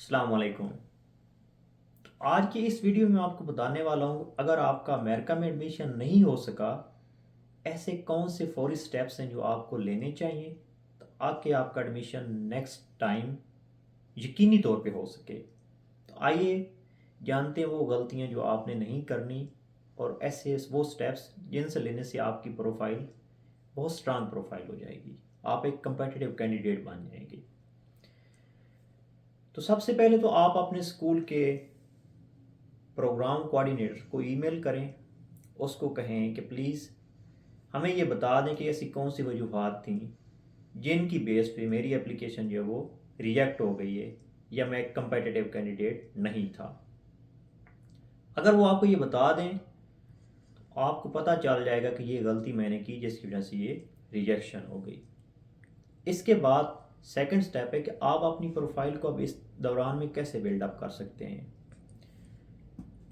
अस्सलाम वालेकुम। आज की इस वीडियो में आपको बताने वाला हूँ, अगर आपका अमेरिका में एडमिशन नहीं हो सका, ऐसे कौन से फौरी स्टेप्स हैं जो आपको लेने चाहिए ताकि आपका एडमिशन नेक्स्ट टाइम यकीनी तौर पे हो सके। तो आइए जानते हैं वो गलतियाँ जो आपने नहीं करनी और ऐसे वो स्टेप्स जिनसे लेने से आपकी प्रोफाइल बहुत स्ट्रांग प्रोफाइल हो जाएगी, आप एक कंपेटिटिव कैंडिडेट बन जाएंगे। तो सबसे पहले तो आप अपने स्कूल के प्रोग्राम कोऑर्डिनेटर को ईमेल करें, उसको कहें कि प्लीज़ हमें ये बता दें कि ऐसी कौन सी वजूहत थी जिनकी बेस पे मेरी एप्लीकेशन जो है वो रिजेक्ट हो गई है या मैं एक कंपेटिटिव कैंडिडेट नहीं था। अगर वो आपको ये बता दें तो आपको पता चल जाएगा कि ये गलती मैंने की जिसकी वजह से ये रिजेक्शन हो गई। इसके बाद सेकंड स्टेप है कि आप अपनी प्रोफाइल को अब इस दौरान में कैसे बिल्डअप कर सकते हैं।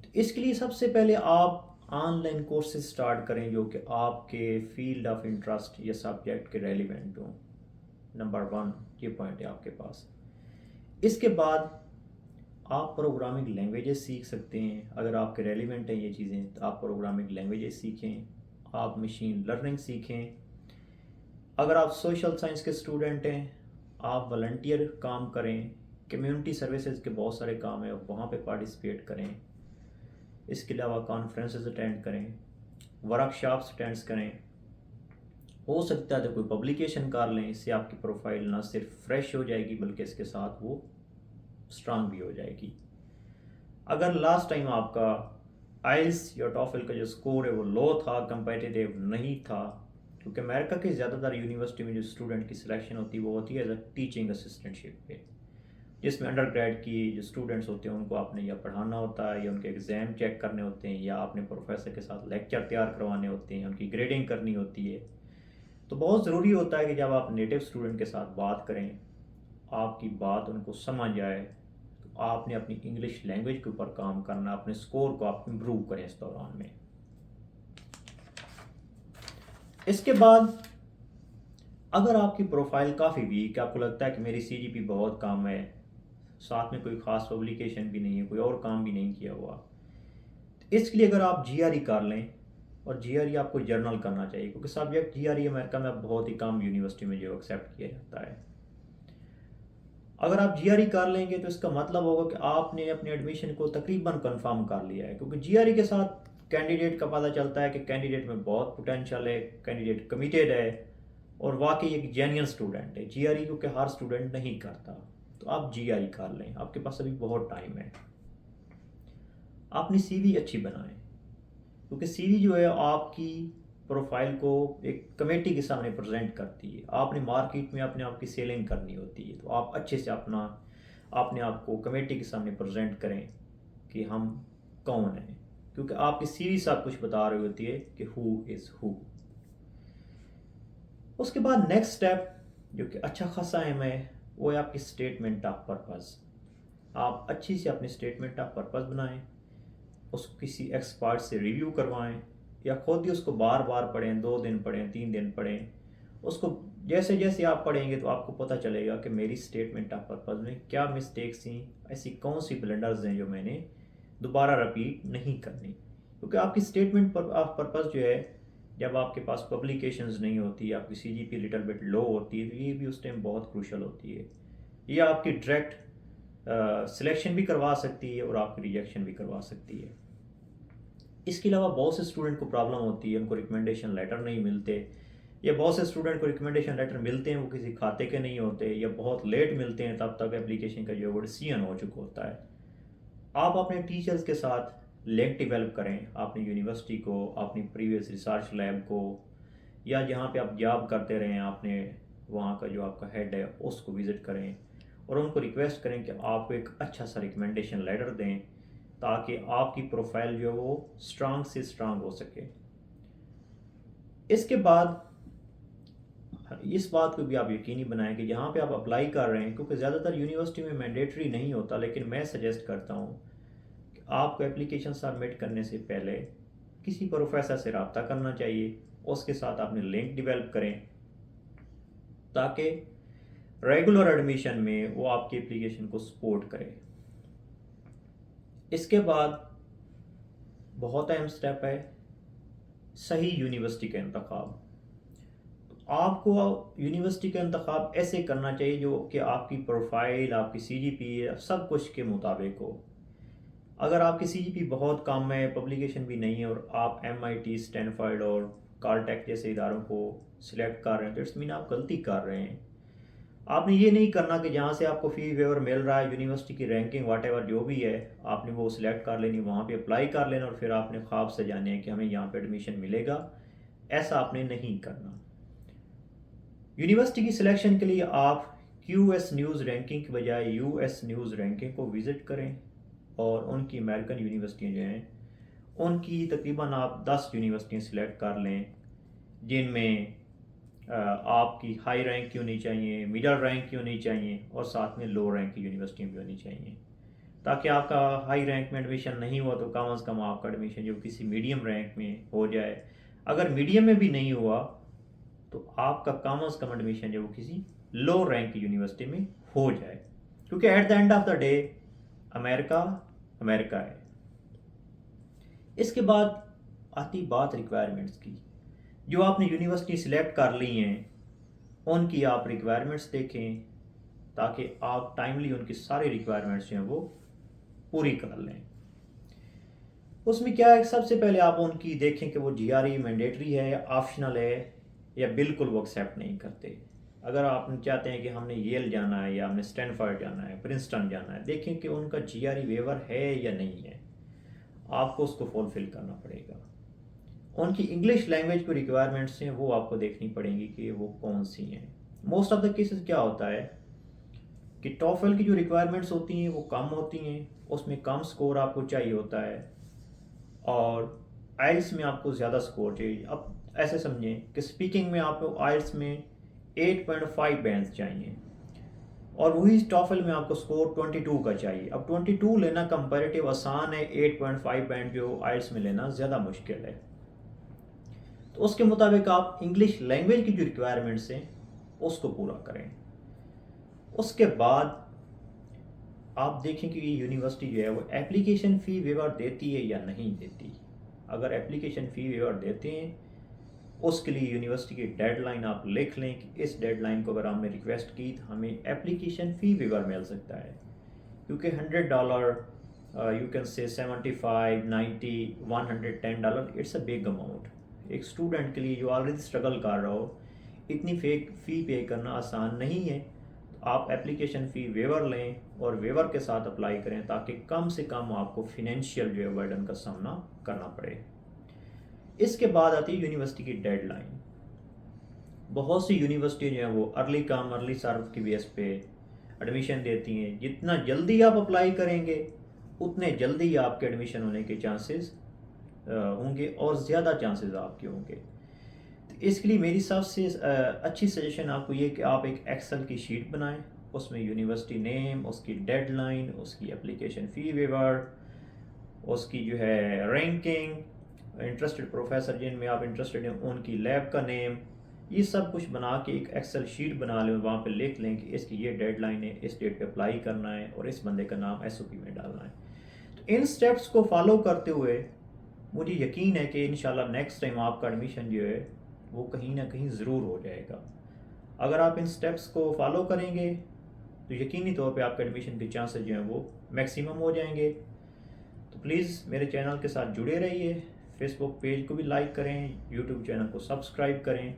तो इसके लिए सबसे पहले आप ऑनलाइन कोर्सेज स्टार्ट करें जो कि आपके फील्ड ऑफ इंटरेस्ट या सब्जेक्ट के रेलिवेंट हों। नंबर वन ये पॉइंट है आपके पास। इसके बाद आप प्रोग्रामिंग लैंग्वेजेस सीख सकते हैं। अगर आपके रेलिवेंट हैं ये चीज़ें तो आप प्रोग्रामिंग लैंग्वेजेस सीखें, आप मशीन लर्निंग सीखें। अगर आप सोशल साइंस के स्टूडेंट हैं, आप वॉलंटियर काम करें, कम्युनिटी सर्विसेज के बहुत सारे काम हैं, वहाँ पे पार्टिसिपेट करें। इसके अलावा कॉन्फ्रेंसेस अटेंड करें, वर्कशॉप्स अटेंड करें। हो सकता है तो कोई पब्लिकेशन कर लें, इससे आपकी प्रोफाइल ना सिर्फ फ्रेश हो जाएगी बल्कि इसके साथ वो स्ट्रांग भी हो जाएगी। अगर लास्ट टाइम आपका आइल्स या टॉफल का जो स्कोर है वो लो था, कंपेटिटिव नहीं था, क्योंकि अमेरिका के ज़्यादातर यूनिवर्सिटी में जो स्टूडेंट की सिलेक्शन होती है वो होती है एज अ टीचिंग असिस्टेंटशिप पे, जिसमें अंडर ग्रेड की जो स्टूडेंट्स होते हैं उनको आपने या पढ़ाना होता है या उनके एग्ज़ाम चेक करने होते हैं या आपने प्रोफेसर के साथ लेक्चर तैयार करवाने होते हैं, उनकी ग्रेडिंग करनी होती है। तो बहुत ज़रूरी होता है कि जब आप नेटिव स्टूडेंट के साथ बात करें, आपकी बात उनको समझ आए। तो आपने अपनी इंग्लिश लैंग्वेज के ऊपर काम करना, अपने स्कोर को आप इम्प्रूव करें इस दौरान में। इसके बाद अगर आपकी प्रोफाइल काफ़ी वीक है, आपको लगता है कि मेरी सीजीपी बहुत कम है, साथ में कोई ख़ास पब्लिकेशन भी नहीं है, कोई और काम भी नहीं किया हुआ, तो इसके लिए अगर आप जीआरई कर लें, और जीआरई आपको जर्नल करना चाहिए क्योंकि सब्जेक्ट जीआरई अमेरिका में अब बहुत ही कम यूनिवर्सिटी में जो एक्सेप्ट किया जाता है। अगर आप जीआरई कर लेंगे तो इसका मतलब होगा कि आपने अपने एडमिशन को तकरीबन कंफर्म कर लिया है, क्योंकि जीआरई के साथ कैंडिडेट का पता चलता है कि कैंडिडेट में बहुत पोटेंशियल है, कैंडिडेट कमिटेड है और वाकई एक जेन्युइन स्टूडेंट है। जीआरई क्योंकि हर स्टूडेंट नहीं करता, तो आप जीआरई कर लें, आपके पास अभी बहुत टाइम है। अपनी सीवी अच्छी बनाएं, क्योंकि सीवी जो है आपकी प्रोफाइल को एक कमेटी के सामने प्रेजेंट करती है। आपने मार्केट में अपने आप की सेलिंग करनी होती है, तो आप अच्छे से अपने आप को कमेटी के सामने प्रेजेंट करें कि हम कौन हैं, क्योंकि आपकी सीवी सब कुछ बता रही होती है कि हु इज़ हु। उसके बाद नेक्स्ट स्टेप जो कि अच्छा खासा अहम है, वो है आपकी स्टेटमेंट ऑफ पर्पज़। आप अच्छी से अपनी स्टेटमेंट ऑफ पर्पज़ बनाएं, उसको किसी एक्सपर्ट से रिव्यू करवाएं या खुद ही उसको बार बार पढ़ें, 2 दिन पढ़ें, 3 दिन पढ़ें। उसको जैसे जैसे आप पढ़ेंगे तो आपको पता चलेगा कि मेरी स्टेटमेंट ऑफ पर्पज़ में क्या मिस्टेक्स थी, ऐसी कौन सी ब्लंडर्स हैं जो मैंने दोबारा रिपीट नहीं करनी। क्योंकि आपकी स्टेटमेंट ऑफ पर्पज़ जो है, जब आपके पास पब्लिकेशंस नहीं होती, आपकी सीजीपी लिटिल बिट लो होती है, तो ये भी उस टाइम बहुत क्रूशल होती है। ये आपकी डायरेक्ट सिलेक्शन भी करवा सकती है और आपकी रिजेक्शन भी करवा सकती है। इसके अलावा बहुत से स्टूडेंट को प्रॉब्लम होती है, उनको रिकमेंडेशन लेटर नहीं मिलते, या बहुत से स्टूडेंट को रिकमेंडेशन लेटर मिलते हैं वो किसी खाते के नहीं होते, या बहुत लेट मिलते हैं, तब तक एप्लीकेशन का जो है वो डिसीजन हो चुका होता है। आप अपने टीचर्स के साथ लिंक डेवलप करें, अपनी यूनिवर्सिटी को, अपनी प्रीवियस रिसर्च लैब को, या जहाँ पे आप जॉब करते रहें आपने वहाँ का जो आपका हेड है उसको विज़िट करें और उनको रिक्वेस्ट करें कि आपको एक अच्छा सा रिकमेंडेशन लेटर दें, ताकि आपकी प्रोफाइल जो है वो स्ट्रांग से स्ट्रांग हो सके। इसके बाद इस बात को भी आप यकीनी बनाएं कि जहाँ पे आप अप्लाई कर रहे हैं, क्योंकि ज़्यादातर यूनिवर्सिटी में मैंडेटरी नहीं होता, लेकिन मैं सजेस्ट करता हूँ कि आपको एप्लीकेशन सबमिट करने से पहले किसी प्रोफेसर से रब्ता करना चाहिए, उसके साथ आपने लिंक डेवलप करें, ताकि रेगुलर एडमिशन में वो आपकी एप्लीकेशन को सपोर्ट करे। इसके बाद बहुत अहम स्टेप है सही यूनिवर्सिटी का इंतखाब। आपको यूनिवर्सिटी का इंतखाब ऐसे करना चाहिए जो कि आपकी प्रोफाइल, आपकी CGPA सब कुछ के मुताबिक हो। अगर आपकी CGPA बहुत कम है, पब्लिकेशन भी नहीं है और आप MIT, स्टैनफोर्ड और कालटेक जैसे इदारों को सिलेक्ट कर रहे हैं तो इट्स मीन आप गलती कर रहे हैं। आपने ये नहीं करना कि जहाँ से आपको फ़ी वेवर मिल रहा है, यूनिवर्सिटी की रैंकिंग वाटेवर जो भी है, आपने वो सिलेक्ट कर लेनी, वहाँ पे अप्लाई कर लेना और फिर आपने ख्वाब सजाने हैं कि हमें यहाँ पे एडमिशन मिलेगा। ऐसा आपने नहीं करना। यूनिवर्सिटी की सिलेक्शन के लिए आप QS न्यूज़ रैंकिंग की बजाय US न्यूज़ रैंकिंग को विज़िट करें और उनकी अमेरिकन यूनिवर्सिटियाँ जो हैं उनकी तकरीबन आप 10 यूनिवर्सिटियाँ सिलेक्ट कर लें जिनमें आपकी हाई रैंक की होनी चाहिए, मिडल रैंक की होनी चाहिए और साथ में लो रैंक की यूनिवर्सिटियाँ भी होनी चाहिए, ताकि आपका हाई रैंक में एडमिशन नहीं हुआ तो कम अज़ कम आपका एडमिशन जो किसी मीडियम रैंक में हो जाए। अगर मीडियम में भी नहीं हुआ तो आपका कम अज़ कम एडमिशन जो किसी लो रैंक की यूनिवर्सिटी में हो जाए, क्योंकि at the end of the day America America है। इसके बाद आती बात रिक्वायरमेंट्स की। जो आपने यूनिवर्सिटी सिलेक्ट कर ली हैं उनकी आप रिक्वायरमेंट्स देखें ताकि आप टाइमली उनकी सारी रिक्वायरमेंट्स जो हैं वो पूरी कर लें। उसमें क्या है, सबसे पहले आप उनकी देखें कि वो GRE मैंडेटरी है या ऑप्शनल है या बिल्कुल वो एक्सेप्ट नहीं करते। अगर आप चाहते हैं कि हमने येल जाना है या हमने स्टैनफोर्ड जाना है, प्रिंसटन जाना है, देखें कि उनका GRE वेवर है या नहीं है, आपको उसको फुलफिल करना पड़ेगा। उनकी इंग्लिश लैंग्वेज की रिक्वायरमेंट्स हैं वो आपको देखनी पड़ेंगी कि वो कौन सी हैं। मोस्ट ऑफ द केसेस क्या होता है कि टॉफल की जो रिक्वायरमेंट्स होती हैं वो कम होती हैं, उसमें कम स्कोर आपको चाहिए होता है और आइल्स में आपको ज़्यादा स्कोर चाहिए। अब ऐसे समझें कि स्पीकिंग में आपको आइल्स में 8.5 बैंड चाहिए और वही टॉफल में आपको स्कोर 22 का चाहिए। अब 22 लेना कंपैरेटिव आसान है, 8.5 बैंड जो आइल्स में लेना ज़्यादा मुश्किल है। तो उसके मुताबिक आप इंग्लिश लैंग्वेज की जो रिक्वायरमेंट्स हैं उसको पूरा करें। उसके बाद आप देखें कि ये यूनिवर्सिटी जो है वो एप्लीकेशन फ़ी वेवर देती है या नहीं देती। अगर एप्लीकेशन फ़ी वेवर देते हैं उसके लिए यूनिवर्सिटी की डेडलाइन आप लिख लें कि इस डेडलाइन को अगर हमने रिक्वेस्ट की तो हमें एप्लीकेशन फ़ी वेवर मिल सकता है, क्योंकि $100 you can say 75, 90, $110 it's a big amount. एक स्टूडेंट के लिए जो ऑलरेडी स्ट्रगल कर रहा हो इतनी फ़ी पे करना आसान नहीं है। तो आप एप्लीकेशन फ़ी वेवर लें और वेवर के साथ अप्लाई करें ताकि कम से कम आपको फिनेंशियल जो है बर्डन का सामना करना पड़े। इसके बाद आती है यूनिवर्सिटी की डेडलाइन। बहुत सी यूनिवर्सिटी जो है वो अर्ली कम अर्ली सर्व की बेस पे एडमिशन देती हैं। जितना जल्दी आप अप्लाई करेंगे उतने जल्दी आपके एडमिशन होने के चांसेस होंगे और ज़्यादा चांसेस आपके होंगे। तो इसके लिए मेरी सबसे अच्छी सजेशन आपको ये कि आप एक एक्सेल की शीट बनाएं, उसमें यूनिवर्सिटी नेम, उसकी डेडलाइन, उसकी एप्लीकेशन फ़ी वेवर, उसकी जो है रैंकिंग, इंटरेस्टेड प्रोफेसर जिनमें आप इंटरेस्टेड हैं उनकी लैब का नेम, ये सब कुछ बना के एक एक्सेल शीट बना लें, वहाँ पे लिख लें कि इसकी ये डेडलाइन है, इस डेट पे अप्लाई करना है और इस बंदे का नाम SOP में डालना है। तो इन स्टेप्स को फॉलो करते हुए मुझे यकीन है कि इंशाल्लाह नेक्स्ट टाइम आपका एडमिशन जो है वो कहीं ना कहीं ज़रूर हो जाएगा। अगर आप इन स्टेप्स को फॉलो करेंगे तो यकीनी तौर पे आपके एडमिशन के चांसेस जो हैं वो मैक्सिमम हो जाएंगे। तो प्लीज़ मेरे चैनल के साथ जुड़े रहिए, फेसबुक पेज को भी लाइक करें, यूट्यूब चैनल को सब्सक्राइब करें,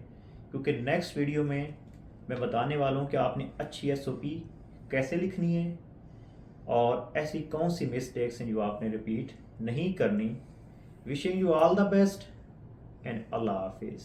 क्योंकि नेक्स्ट वीडियो में मैं बताने वाला हूँ कि आपने अच्छी SOP कैसे लिखनी है और ऐसी कौन सी मिस्टेक्स हैं जो आपने रिपीट नहीं करनी। Wishing you all the best and अल्लाह हाफिज़।